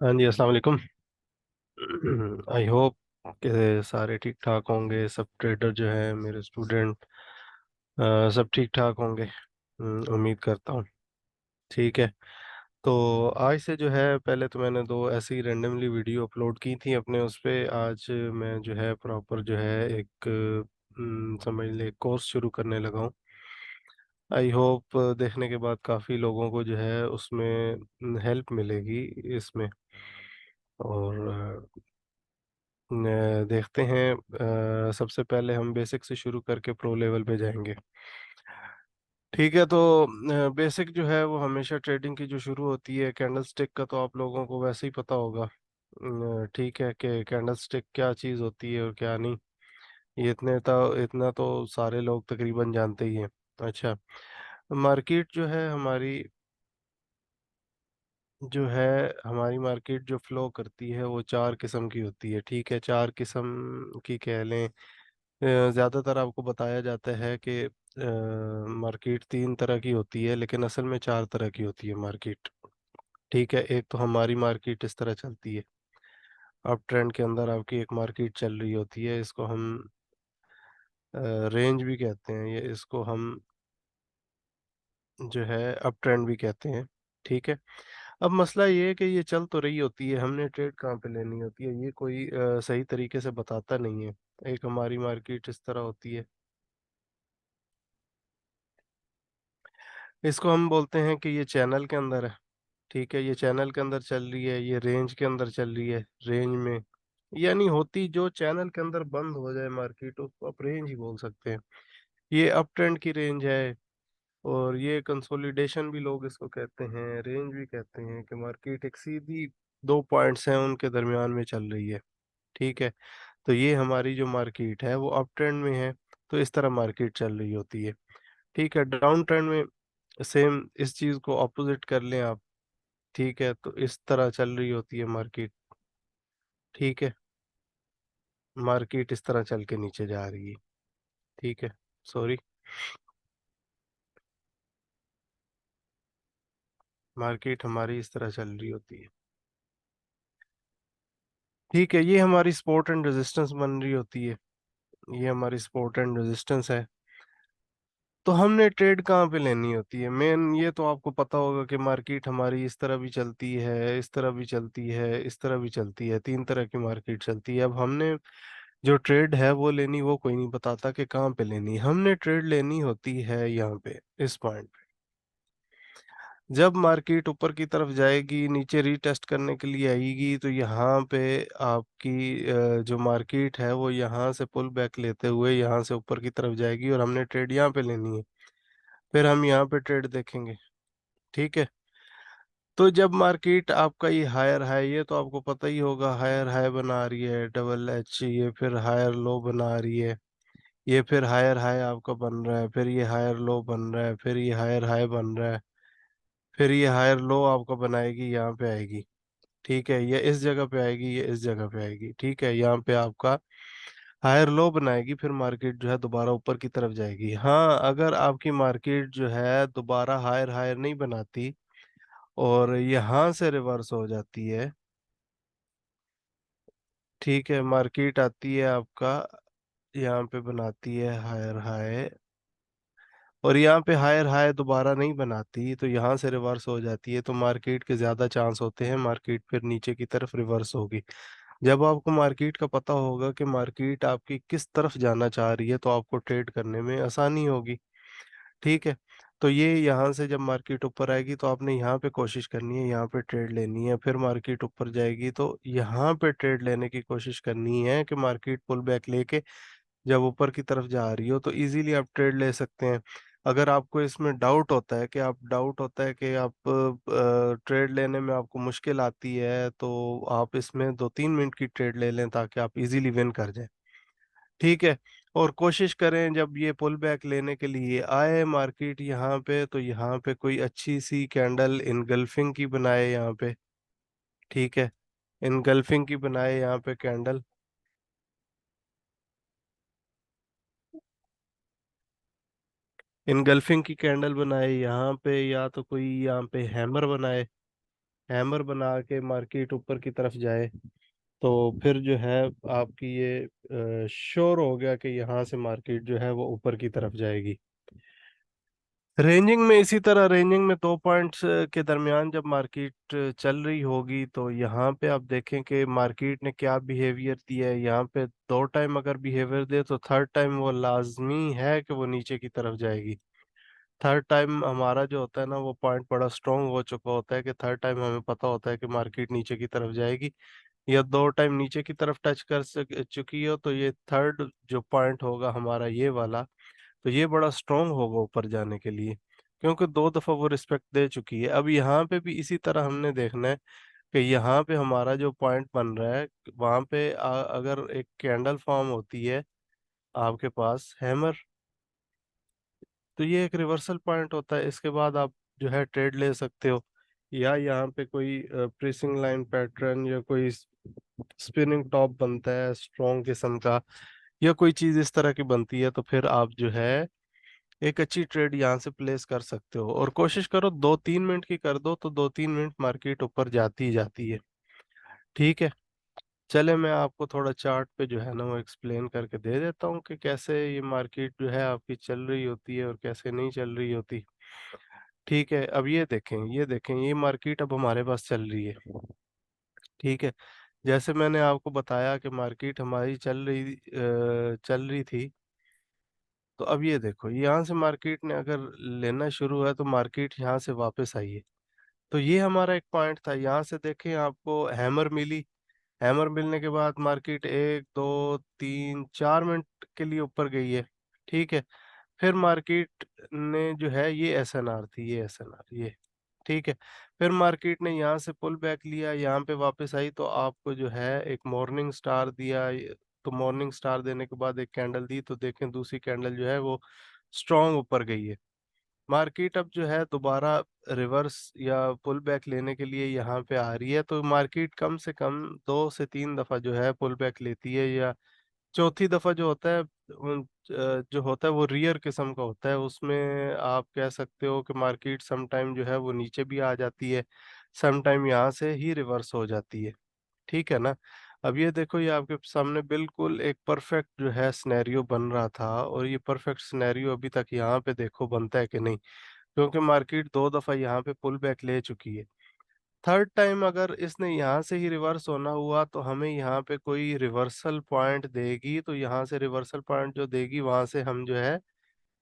हाँ जी, अस्सलाम वालेकुम। आई होप कि सारे ठीक ठाक होंगे। सब ट्रेडर जो है, मेरे स्टूडेंट, सब ठीक ठाक होंगे। उम्मीद करता हूँ। ठीक है। तो आज से जो है, पहले तो मैंने दो ऐसे ही रैंडमली वीडियो अपलोड की थी अपने उस पे। आज मैं जो है प्रॉपर जो है एक समझ ले कोर्स शुरू करने लगा हूँ। आई होप देखने के बाद काफ़ी लोगों को जो है उसमें हेल्प मिलेगी इसमें। और देखते हैं। सबसे पहले हम बेसिक से शुरू करके प्रो लेवल पे जाएंगे। ठीक है। तो बेसिक जो है वो हमेशा ट्रेडिंग की जो शुरू होती है कैंडल स्टिक का, तो आप लोगों को वैसे ही पता होगा। ठीक है कि कैंडल स्टिक क्या चीज़ होती है और क्या नहीं। ये इतना तो सारे लोग तकरीबन जानते ही हैं। अच्छा। मार्केट जो है हमारी मार्केट जो फ्लो करती है वो चार किस्म की होती है। ठीक है, चार किस्म की कह लें। ज़्यादातर आपको बताया जाता है कि मार्केट तीन तरह की होती है, लेकिन असल में चार तरह की होती है मार्केट। ठीक है। एक तो हमारी मार्केट इस तरह चलती है। अप ट्रेंड के अंदर आपकी एक मार्केट चल रही होती है, इसको हम रेंज भी कहते हैं, ये इसको हम जो है अप ट्रेंड भी कहते हैं। ठीक है। अब मसला ये है कि ये चल तो रही होती है, हमने ट्रेड कहाँ पे लेनी होती है, ये कोई सही तरीके से बताता नहीं है। एक हमारी मार्केट इस तरह होती है, इसको हम बोलते हैं कि ये चैनल के अंदर है। ठीक है, ये चैनल के अंदर चल रही है, ये रेंज के अंदर चल रही है। रेंज में यानी होती जो चैनल के अंदर बंद हो जाए मार्केट, उसको आप रेंज ही बोल सकते हैं। ये अप ट्रेंड की रेंज है। और ये कंसोलिडेशन भी लोग इसको कहते हैं, रेंज भी कहते हैं कि मार्केट एक सीधी दो पॉइंट्स हैं उनके दरमियान में चल रही है। ठीक है। तो ये हमारी जो मार्केट है वो अप ट्रेंड में है, तो इस तरह मार्केट चल रही होती है। ठीक है। डाउन ट्रेंड में सेम इस चीज़ को अपोजिट कर लें आप। ठीक है, तो इस तरह चल रही होती है मार्केट। ठीक है। मार्केट इस तरह चल के नीचे जा रही है। ठीक है। सॉरी। मार्केट हमारी इस तरह चल रही होती है। ठीक है, ये हमारी सपोर्ट एंड रेजिस्टेंस बन रही होती है। ये हमारी सपोर्ट एंड रेजिस्टेंस है। तो हमने ट्रेड कहाँ पे लेनी होती है मेन, ये तो आपको पता होगा कि मार्केट हमारी इस तरह भी चलती है, इस तरह भी चलती है, इस तरह भी चलती है। तीन तरह की मार्केट चलती है। अब हमने जो ट्रेड है वो लेनी, वो कोई नहीं बताता कि कहाँ पे लेनी। हमने ट्रेड लेनी होती है यहाँ पे, इस पॉइंट पे। जब मार्केट ऊपर की तरफ जाएगी, नीचे रीटेस्ट करने के लिए आएगी, तो यहाँ पे आपकी जो मार्केट है वो यहाँ से पुल बैक लेते हुए यहाँ से ऊपर की तरफ जाएगी, और हमने ट्रेड यहाँ पे लेनी है। फिर हम यहाँ पे ट्रेड देखेंगे। ठीक है। तो जब मार्केट आपका ये हायर हाई, ये तो आपको पता ही होगा, हायर हाई बना रही है डबल एच, ये फिर हायर लो बना रही है, ये फिर हायर हाई आपका बन रहा है, फिर ये हायर लो बन रहा है, फिर ये हायर हाई बन रहा है, फिर ये हायर लो आपका बनाएगी, यहाँ पे आएगी। ठीक है, ये इस जगह पे आएगी, ये इस जगह पे आएगी। ठीक है, यहाँ पे आपका हायर लो बनाएगी, फिर मार्केट जो है दोबारा ऊपर की तरफ जाएगी। हाँ, अगर आपकी मार्केट जो है दोबारा हायर हायर नहीं बनाती और यहाँ से रिवर्स हो जाती है। ठीक है, मार्केट आती है आपका यहाँ पे बनाती है हायर हाई, और यहाँ पे हायर हाई दोबारा नहीं बनाती, तो यहाँ से रिवर्स हो जाती है, तो मार्केट के ज़्यादा चांस होते हैं मार्केट फिर नीचे की तरफ रिवर्स होगी। जब आपको मार्केट का पता होगा कि मार्केट आपकी किस तरफ जाना चाह रही है, तो आपको ट्रेड करने में आसानी होगी। ठीक है। तो ये यहाँ से जब मार्केट ऊपर आएगी तो आपने यहाँ पे कोशिश करनी है, यहाँ पे ट्रेड लेनी है। फिर मार्केट ऊपर जाएगी तो यहाँ पे ट्रेड लेने की कोशिश करनी है कि मार्केट पुल बैक लेके जब ऊपर की तरफ जा रही हो, तो इजीली आप ट्रेड ले सकते हैं। अगर आपको इसमें डाउट होता है कि आप ट्रेड लेने में आपको मुश्किल आती है, तो आप इसमें 2-3 मिनट की ट्रेड ले लें ताकि आप इजीली विन कर जाएं। ठीक है। और कोशिश करें जब ये पुल बैक लेने के लिए आए मार्केट यहाँ पे, तो यहाँ पे कोई अच्छी सी कैंडल इनगल्फिंग की बनाए यहाँ पे। ठीक है, इनगल्फिंग की बनाए यहाँ पे कैंडल। इनगल्फिंग की कैंडल बनाए यहाँ पे, या तो कोई यहाँ पे हैमर बनाए। हैमर बना के मार्केट ऊपर की तरफ जाए, तो फिर जो है आपकी ये श्योर हो गया कि यहाँ से मार्केट जो है वो ऊपर की तरफ जाएगी। रेंजिंग में इसी तरह, रेंजिंग में 2 पॉइंट्स के दरमियान जब मार्केट चल रही होगी, तो यहाँ पे आप देखें कि मार्केट ने क्या बिहेवियर दिया है। यहाँ पे 2 टाइम अगर बिहेवियर दे तो थर्ड टाइम वो लाजमी है कि वो नीचे की तरफ जाएगी। थर्ड टाइम हमारा जो होता है ना, वो पॉइंट बड़ा स्ट्रांग हो चुका होता है कि थर्ड टाइम हमें पता होता है कि मार्केट नीचे की तरफ जाएगी, या 2 टाइम नीचे की तरफ टच कर चुकी हो, तो ये थर्ड जो पॉइंट होगा हमारा ये वाला, तो ये बड़ा स्ट्रांग होगा ऊपर जाने के लिए, क्योंकि 2 दफा वो रिस्पेक्ट दे चुकी है। अब यहाँ पे भी इसी तरह हमने देखना है कि यहाँ पे हमारा जो पॉइंट बन रहा है, वहां पे अगर एक कैंडल फॉर्म होती है आपके पास हैमर, तो ये एक रिवर्सल पॉइंट होता है। इसके बाद आप जो है ट्रेड ले सकते हो, या यहाँ पे कोई प्रेसिंग लाइन पैटर्न या कोई स्पिनिंग टॉप बनता है स्ट्रॉन्ग किस्म का, या कोई चीज इस तरह की बनती है, तो फिर आप जो है एक अच्छी ट्रेड यहाँ से प्लेस कर सकते हो। और कोशिश करो 2-3 मिनट की कर दो, तो 2-3 मिनट मार्केट ऊपर जाती ही जाती है। ठीक है, चले मैं आपको थोड़ा चार्ट पे जो है ना वो एक्सप्लेन करके दे देता हूँ कि कैसे ये मार्केट जो है आपकी चल रही होती है और कैसे नहीं चल रही होती। ठीक है, अब ये देखें, ये देखें, ये मार्केट अब हमारे पास चल रही है। ठीक है, जैसे मैंने आपको बताया कि मार्केट हमारी चल रही थी, तो अब ये देखो, यहाँ से मार्केट ने अगर लेना शुरू है तो मार्केट यहाँ से वापस आई है। तो ये हमारा एक पॉइंट था, यहाँ से देखें आपको हैमर मिली। हैमर मिलने के बाद मार्केट 1-2-3-4 मिनट के लिए ऊपर गई है। ठीक है, फिर मार्केट ने जो है, ये एसएनआर थी, ये एसएनआर ये। ठीक है, फिर मार्केट ने यहाँ से पुल बैक लिया, यहाँ पे वापस आई, तो आपको जो है एक मॉर्निंग स्टार दिया। तो मॉर्निंग स्टार देने के बाद एक कैंडल दी, तो देखें दूसरी कैंडल जो है वो स्ट्रांग ऊपर गई है। मार्केट अब जो है दोबारा रिवर्स या पुल बैक लेने के लिए यहाँ पे आ रही है, तो मार्केट कम से कम 2 से 3 दफा जो है पुल बैक लेती है, या चौथी दफा जो होता है जो होता है वो रियर किस्म का होता है। उसमें आप कह सकते हो कि मार्केट सम टाइम जो है वो नीचे भी आ जाती है, सम टाइम यहाँ से ही रिवर्स हो जाती है। ठीक है ना। अब ये देखो, ये आपके सामने बिल्कुल एक परफेक्ट जो है सिनेरियो बन रहा था, और ये परफेक्ट सिनेरियो अभी तक यहाँ पे देखो बनता है कि नहीं, क्योंकि मार्केट 2 दफा यहाँ पे पुल बैक ले चुकी है। थर्ड टाइम अगर इसने यहाँ से ही रिवर्स होना हुआ, तो हमें यहाँ पे कोई रिवर्सल पॉइंट देगी, तो यहाँ से रिवर्सल पॉइंट जो देगी वहां से हम जो है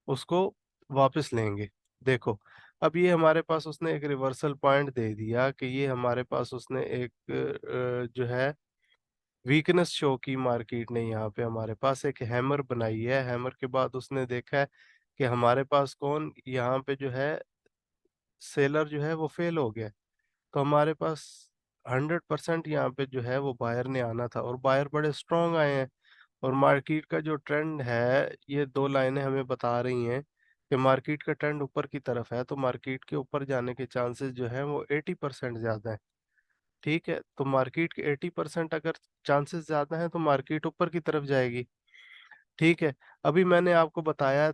उसको वापस लेंगे। देखो, अब ये हमारे पास उसने एक रिवर्सल पॉइंट दे दिया कि ये हमारे पास उसने एक जो है वीकनेस शो की मार्केट ने। यहाँ पे हमारे पास एक हैमर बनाई है, हैमर के बाद उसने देखा है कि हमारे पास कौन यहाँ पे जो है सेलर जो है वो फेल हो गया। तो हमारे पास 100% यहाँ पे जो है वो बायर ने आना था, और बायर बड़े स्ट्रांग आए हैं। और मार्केट का जो ट्रेंड है, ये 2 लाइनें हमें बता रही हैं कि मार्केट का ट्रेंड ऊपर की तरफ है, तो मार्केट के ऊपर जाने के चांसेस जो है वो 80% ज्यादा है। ठीक है, तो मार्केट के 80% अगर चांसेस ज्यादा हैं, तो मार्केट ऊपर की तरफ जाएगी। ठीक है, अभी मैंने आपको बताया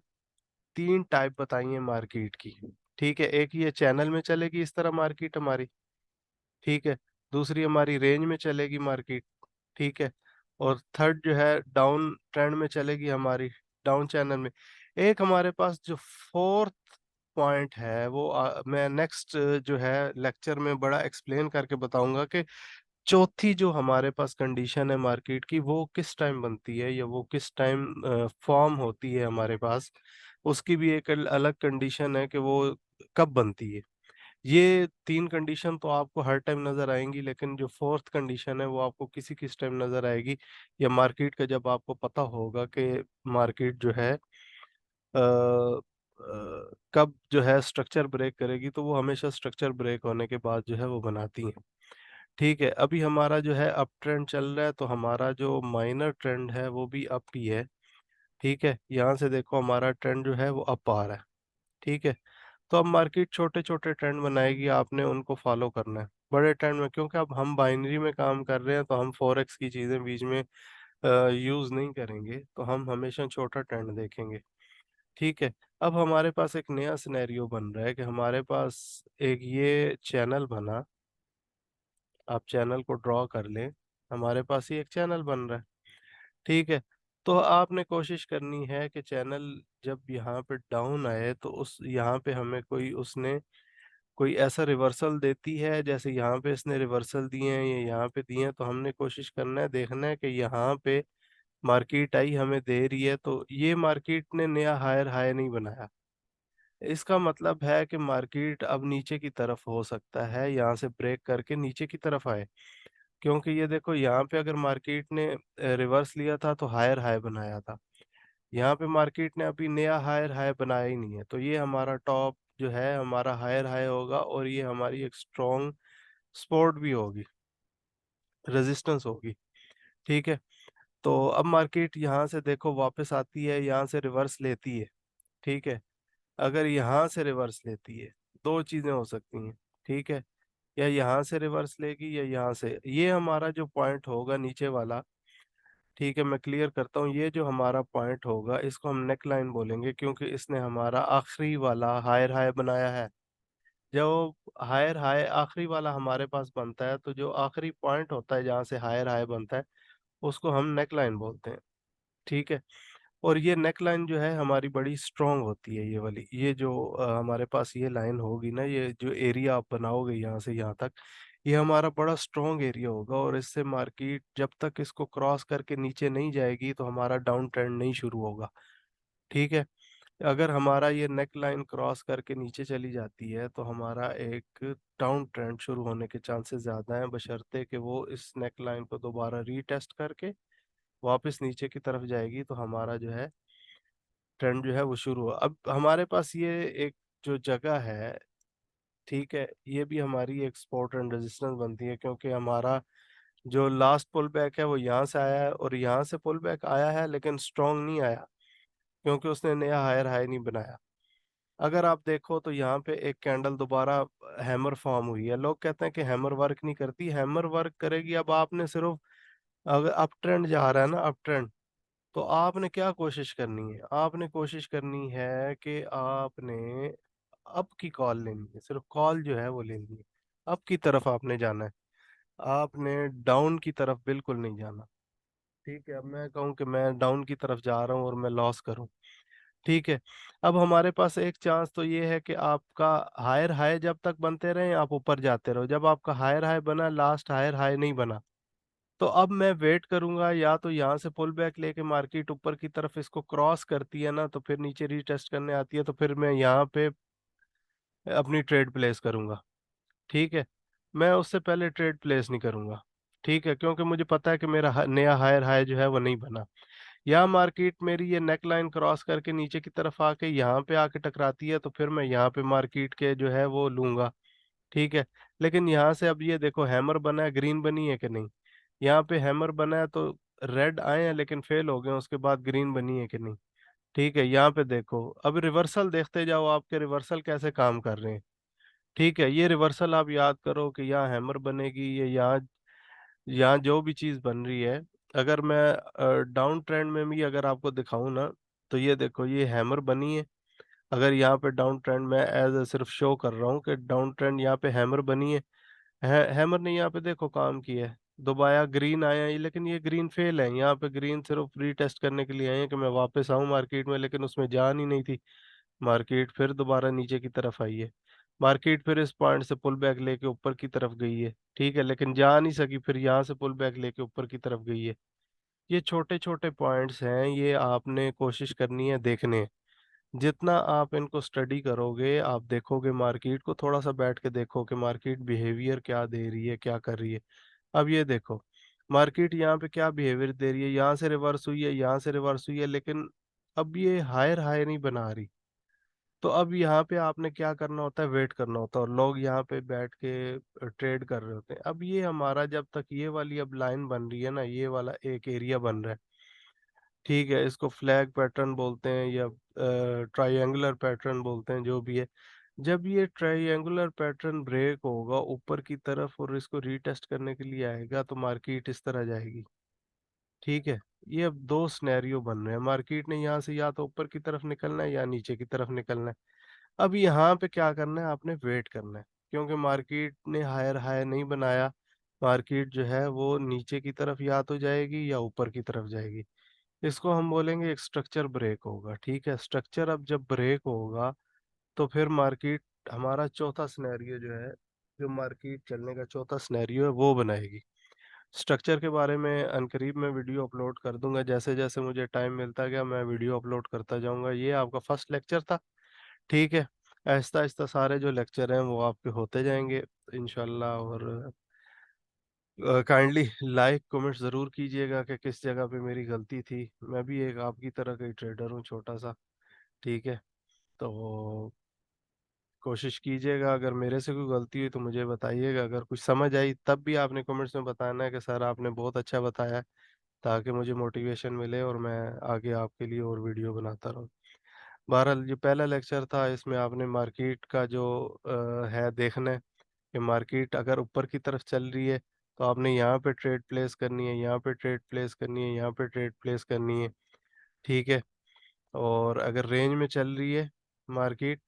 3 टाइप बताई है मार्केट की। ठीक है, एक ये चैनल में चलेगी इस तरह मार्केट हमारी। ठीक है, दूसरी हमारी रेंज में चलेगी मार्केट। ठीक है, और थर्ड जो है डाउन ट्रेंड में चलेगी हमारी, डाउन चैनल में। एक हमारे पास जो फोर्थ पॉइंट है वो मैं नेक्स्ट जो है लेक्चर में बड़ा एक्सप्लेन करके बताऊंगा कि चौथी जो हमारे पास कंडीशन है मार्केट की, वो किस टाइम बनती है या वो किस टाइम फॉर्म होती है हमारे पास। उसकी भी एक अलग कंडीशन है कि वो कब बनती है। ये 3 कंडीशन तो आपको हर टाइम नजर आएंगी, लेकिन जो फोर्थ कंडीशन है वो आपको किसी किस टाइम नजर आएगी, या मार्केट का जब आपको पता होगा कि मार्केट जो है कब जो है स्ट्रक्चर ब्रेक करेगी, तो वो हमेशा स्ट्रक्चर ब्रेक होने के बाद जो है वो बनाती हैं। ठीक है, अभी हमारा जो है अप ट्रेंड चल रहा है, तो हमारा जो माइनर ट्रेंड है वो भी अप ही है। ठीक है, यहाँ से देखो हमारा ट्रेंड जो है वो अप आ रहा है। ठीक है, तो अब मार्केट छोटे छोटे ट्रेंड बनाएगी, आपने उनको फॉलो करना है बड़े ट्रेंड में, क्योंकि अब हम बाइनरी में काम कर रहे हैं, तो हम फॉरेक्स की चीज़ें बीच में यूज़ नहीं करेंगे, तो हम हमेशा छोटा ट्रेंड देखेंगे। ठीक है, अब हमारे पास एक नया सिनेरियो बन रहा है कि हमारे पास एक ये चैनल बना। आप चैनल को ड्रॉ कर लें, हमारे पास ही एक चैनल बन रहा है। ठीक है। तो आपने कोशिश करनी है कि चैनल जब यहाँ पे डाउन आए तो उस यहाँ पे हमें कोई उसने कोई ऐसा रिवर्सल देती है, जैसे यहाँ पे इसने रिवर्सल दिए हैं या यहाँ पे दिए हैं, तो हमने कोशिश करना है, देखना है कि यहाँ पे मार्केट आई हमें दे रही है, तो ये मार्केट ने नया हायर हाई नहीं बनाया। इसका मतलब है कि मार्केट अब नीचे की तरफ हो सकता है, यहाँ से ब्रेक करके नीचे की तरफ आए। क्योंकि ये देखो, यहाँ पे अगर मार्केट ने रिवर्स लिया था तो हायर हाई बनाया था। यहाँ पे मार्केट ने अभी नया हायर हाई बनाया ही नहीं है, तो ये हमारा टॉप जो है हमारा हायर हाई होगा, और ये हमारी एक स्ट्रॉन्ग सपोर्ट भी होगी, रेजिस्टेंस होगी। ठीक है। तो अब मार्केट यहाँ से देखो वापस आती है, यहाँ से रिवर्स लेती है। ठीक है। अगर यहाँ से रिवर्स लेती है, दो चीजें हो सकती हैं। ठीक है। या यहाँ से रिवर्स लेगी या यहाँ से, ये हमारा जो पॉइंट होगा नीचे वाला। ठीक है, मैं क्लियर करता हूँ, ये जो हमारा पॉइंट होगा इसको हम नेक लाइन बोलेंगे, क्योंकि इसने हमारा आखिरी वाला हायर हाई बनाया है। जब हायर हाई आखिरी वाला हमारे पास बनता है, तो जो आखिरी पॉइंट होता है जहाँ से हायर हाई बनता है, उसको हम नेक लाइन बोलते हैं। ठीक है। और ये नेक लाइन जो है हमारी बड़ी स्ट्रांग होती है, ये वाली, ये जो हमारे पास ये लाइन होगी ना, ये जो एरिया आप बनाओगे यहाँ से यहाँ तक, ये हमारा बड़ा स्ट्रांग एरिया होगा, और इससे मार्केट जब तक इसको क्रॉस करके नीचे नहीं जाएगी तो हमारा डाउन ट्रेंड नहीं शुरू होगा। ठीक है। अगर हमारा ये नेक लाइन क्रॉस करके नीचे चली जाती है तो हमारा एक डाउन ट्रेंड शुरू होने के चांसेस ज़्यादा हैं, बशर्ते कि वो इस नेक लाइन को दोबारा रीटेस्ट करके वापस नीचे की तरफ जाएगी, तो हमारा जो है ट्रेंड जो है वो शुरू हुआ। अब हमारे पास ये एक जो जगह है, ठीक है, ये भी हमारी एक सपोर्ट एंड रेजिस्टेंस बनती है, क्योंकि हमारा जो लास्ट पुल बैक है वो यहाँ से आया है, और यहाँ से पुल बैक आया है लेकिन स्ट्रॉन्ग नहीं आया, क्योंकि उसने नया हायर हाई नहीं बनाया। अगर आप देखो तो यहाँ पे एक कैंडल दोबारा हैमर फॉर्म हुई है। लोग कहते हैं कि हैमर वर्क नहीं करती, हैमर वर्क करेगी। अब आपने सिर्फ, अगर अप ट्रेंड जा रहा है ना, अप ट्रेंड, तो आपने क्या कोशिश करनी है, आपने कोशिश करनी है कि आपने अप की कॉल लेनी है, सिर्फ कॉल जो है वो लेनी है। अप की तरफ आपने जाना है, आपने डाउन की तरफ बिल्कुल नहीं जाना। ठीक है। अब मैं कहूँ कि मैं डाउन की तरफ जा रहा हूँ और मैं लॉस करूँ। ठीक है। अब हमारे पास एक चांस तो ये है कि आपका हायर हाई जब तक बनते रहे आप ऊपर जाते रहो, जब आपका हायर हाई बना, लास्ट हायर हाई नहीं बना, तो अब मैं वेट करूंगा, या तो यहाँ से पुल बैक लेके मार्केट ऊपर की तरफ इसको क्रॉस करती है ना, तो फिर नीचे रीटेस्ट करने आती है, तो फिर मैं यहाँ पे अपनी ट्रेड प्लेस करूंगा। ठीक है। मैं उससे पहले ट्रेड प्लेस नहीं करूंगा। ठीक है, क्योंकि मुझे पता है कि मेरा नया हायर हाई जो है वो नहीं बना। यहाँ मार्केट मेरी ये नेक लाइन क्रॉस करके नीचे की तरफ आके यहाँ पे आके टकराती है, तो फिर मैं यहाँ पे मार्केट के जो है वो लूंगा। ठीक है। लेकिन यहाँ से अब ये देखो, हैमर बना है, ग्रीन बनी है कि नहीं। यहाँ पे हैमर बना है तो रेड आए हैं लेकिन फेल हो गए, उसके बाद ग्रीन बनी है कि नहीं। ठीक है। यहाँ पे देखो, अब रिवर्सल देखते जाओ, आपके रिवर्सल कैसे काम कर रहे हैं। ठीक है। ये रिवर्सल आप याद करो कि यहाँ हैमर बनेगी, ये यहाँ यहाँ जो भी चीज़ बन रही है। अगर मैं डाउन ट्रेंड में भी अगर आपको दिखाऊं ना, तो ये देखो, ये हैमर बनी है। अगर यहाँ पे डाउन ट्रेंड में एज ए सिर्फ शो कर रहा हूँ कि डाउन ट्रेंड यहाँ पे हैमर बनी है, हैमर ने यहाँ पे देखो काम किया है, दोबारा ग्रीन आया है, लेकिन ये ग्रीन फेल है। यहाँ पे ग्रीन सिर्फ रीटेस्ट करने के लिए आए हैं कि मैं वापस आऊँ मार्केट में, लेकिन उसमें जान ही नहीं थी। मार्केट फिर दोबारा नीचे की तरफ आई है, मार्केट फिर इस पॉइंट से पुल बैक लेके ऊपर की तरफ गई है। ठीक है। लेकिन जा नहीं सकी, फिर यहाँ से पुल बैक लेके ऊपर की तरफ गई है। ये छोटे छोटे पॉइंट्स हैं, ये आपने कोशिश करनी है देखने हैं। जितना आप इनको स्टडी करोगे, आप देखोगे मार्केट को, थोड़ा सा बैठ के देखो कि मार्केट बिहेवियर क्या दे रही है, क्या कर रही है। अब ये देखो, मार्केट यहाँ पे क्या बिहेवियर दे रही है, यहाँ से रिवर्स हुई है, यहाँ से रिवर्स हुई है, लेकिन अब ये हायर हाई नहीं बना रही। तो अब यहाँ पे आपने क्या करना होता है, वेट करना होता है, और लोग यहाँ पे बैठ के ट्रेड कर रहे होते हैं। अब ये हमारा जब तक ये वाली अब लाइन बन रही है ना, ये वाला एक एरिया बन रहा है। ठीक है। इसको फ्लैग पैटर्न बोलते हैं या ट्रायंगुलर पैटर्न बोलते हैं, जो भी है। जब ये ट्रायंगुलर पैटर्न ब्रेक होगा ऊपर की तरफ और इसको रीटेस्ट करने के लिए आएगा, तो मार्केट इस तरह जाएगी। ठीक है। ये अब दो सिनेरियो बन रहे हैं, मार्केट ने यहाँ से या तो ऊपर की तरफ निकलना है या नीचे की तरफ निकलना है। अब यहाँ पे क्या करना है, आपने वेट करना है, क्योंकि मार्केट ने हायर हाई नहीं बनाया, मार्केट जो है वो नीचे की तरफ या तो जाएगी या ऊपर की तरफ जाएगी। इसको हम बोलेंगे एक स्ट्रक्चर ब्रेक होगा। ठीक है, स्ट्रक्चर अब जब ब्रेक होगा तो फिर मार्केट, हमारा चौथा सिनेरियो जो है, जो मार्केट चलने का चौथा सिनेरियो है वो बनाएगी। स्ट्रक्चर के बारे में अनकरीब मैं वीडियो अपलोड कर दूंगा, जैसे जैसे मुझे टाइम मिलता गया मैं वीडियो अपलोड करता जाऊंगा। ये आपका फर्स्ट लेक्चर था। ठीक है, आहिस्ता आहिस्ता सारे जो लेक्चर हैं वो आपके होते जाएंगे इंशाल्लाह। और काइंडली लाइक कमेंट ज़रूर कीजिएगा कि किस जगह पे मेरी गलती थी। मैं भी एक आपकी तरह का ही ट्रेडर हूँ, छोटा सा। ठीक है, तो कोशिश कीजिएगा, अगर मेरे से कोई गलती हुई तो मुझे बताइएगा। अगर कुछ समझ आई तब भी आपने कमेंट्स में बताना है कि सर आपने बहुत अच्छा बताया है, ताकि मुझे मोटिवेशन मिले और मैं आगे आपके लिए और वीडियो बनाता रहूँ। बहरहाल जो पहला लेक्चर था इसमें आपने मार्केट का जो है देखना है कि मार्केट अगर ऊपर की तरफ चल रही है तो आपने यहाँ पे ट्रेड प्लेस करनी है, यहाँ पे ट्रेड प्लेस करनी है, यहाँ पे ट्रेड प्लेस करनी है। ठीक है, और अगर रेंज में चल रही है मार्केट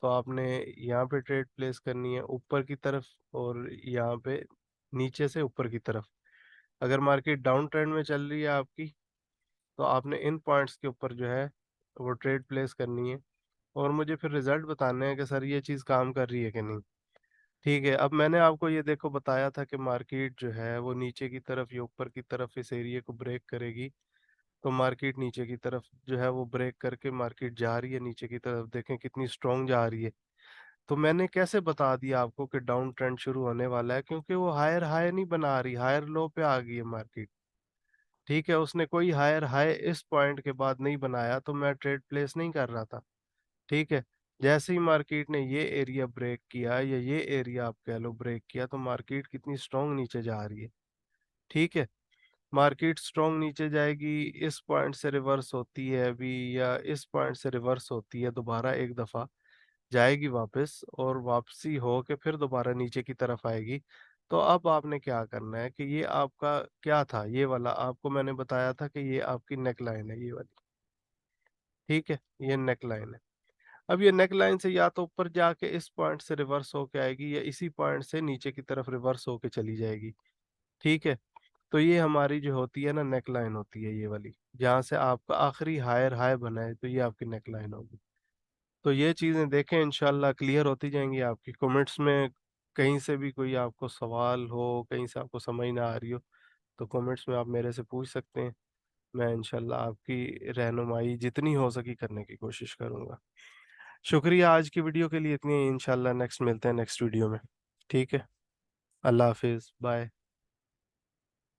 तो आपने यहाँ पे ट्रेड प्लेस करनी है ऊपर की तरफ, और यहाँ पे नीचे से ऊपर की तरफ। अगर मार्केट डाउन ट्रेंड में चल रही है आपकी तो आपने इन पॉइंट्स के ऊपर जो है वो ट्रेड प्लेस करनी है, और मुझे फिर रिजल्ट बताने हैं कि सर ये चीज़ काम कर रही है कि नहीं। ठीक है, अब मैंने आपको ये देखो बताया था कि मार्केट जो है वो नीचे की तरफ या ऊपर की तरफ इस एरिया को ब्रेक करेगी। तो मार्केट नीचे की तरफ जो है वो ब्रेक करके मार्केट जा रही है नीचे की तरफ, देखें कितनी स्ट्रांग जा रही है। तो मैंने कैसे बता दिया आपको कि डाउन ट्रेंड शुरू होने वाला है, क्योंकि वो हायर हाई नहीं बना रही, हायर लो पे आ गई है मार्केट। ठीक है, उसने कोई हायर हाई इस पॉइंट के बाद नहीं बनाया तो मैं ट्रेड प्लेस नहीं कर रहा था। ठीक है, जैसे ही मार्केट ने ये एरिया ब्रेक किया या ये एरिया आप कह लो ब्रेक किया तो मार्केट कितनी स्ट्रांग नीचे जा रही है। ठीक है, मार्केट स्ट्रांग नीचे जाएगी, इस पॉइंट से रिवर्स होती है अभी, या इस पॉइंट से रिवर्स होती है दोबारा एक दफा, जाएगी वापस, और वापसी हो के फिर दोबारा नीचे की तरफ आएगी। तो अब आपने क्या करना है कि ये आपका क्या था, ये वाला आपको मैंने बताया था कि ये आपकी नेक लाइन है, ये वाली। ठीक है, ये नेक लाइन है। अब ये नेक लाइन से या तो ऊपर जाके इस पॉइंट से रिवर्स होके आएगी, या इसी पॉइंट से नीचे की तरफ रिवर्स होके चली जाएगी। ठीक है, तो ये हमारी जो होती है ना नेक लाइन होती है ये वाली, जहाँ से आपका आखिरी हायर हाई बना है, तो ये आपकी नेक लाइन होगी। तो ये चीज़ें देखें, इंशाल्लाह क्लियर होती जाएंगी आपकी। कमेंट्स में कहीं से भी कोई आपको सवाल हो, कहीं से आपको समझ ना आ रही हो, तो कमेंट्स में आप मेरे से पूछ सकते हैं। मैं इंशाल्लाह आपकी रहनुमाई जितनी हो सकी करने की कोशिश करूँगा। शुक्रिया आज की वीडियो के लिए, इतनी ही। इंशाल्लाह नेक्स्ट मिलते हैं नेक्स्ट वीडियो में। ठीक है, अल्लाह हाफिज़, बाय।